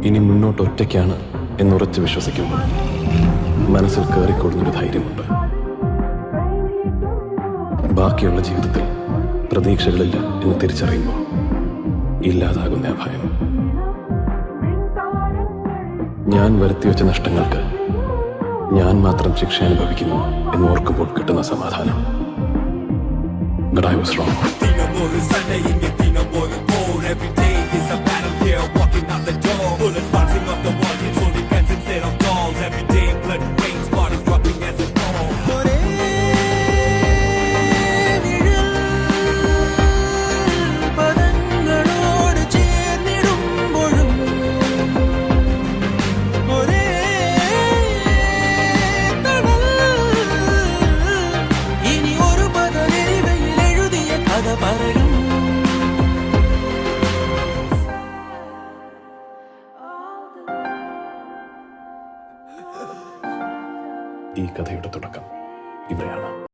ഇനി മുന്നോട്ട് ഒറ്റയ്ക്കാണ് എന്നുറച്ച് വിശ്വസിക്കുമ്പോൾ മനസ്സിൽ കയറിക്കൊടുന്നൊരു ധൈര്യമുണ്ട്. ബാക്കിയുള്ള ജീവിതത്തിൽ പ്രതീക്ഷകളില്ല എന്ന് തിരിച്ചറിയുമ്പോൾ ഇല്ലാതാകുന്ന ആ ഭയം. ഞാൻ വരുത്തിവെച്ച നഷ്ടങ്ങൾക്ക് ഞാൻ മാത്രം ശിക്ഷ അനുഭവിക്കുന്നു എന്നോർക്കുമ്പോൾ കിട്ടുന്ന സമാധാനം. But I was wrong. ഈ കഥയുടെ തുടക്കം ഇവിടെയാണ്.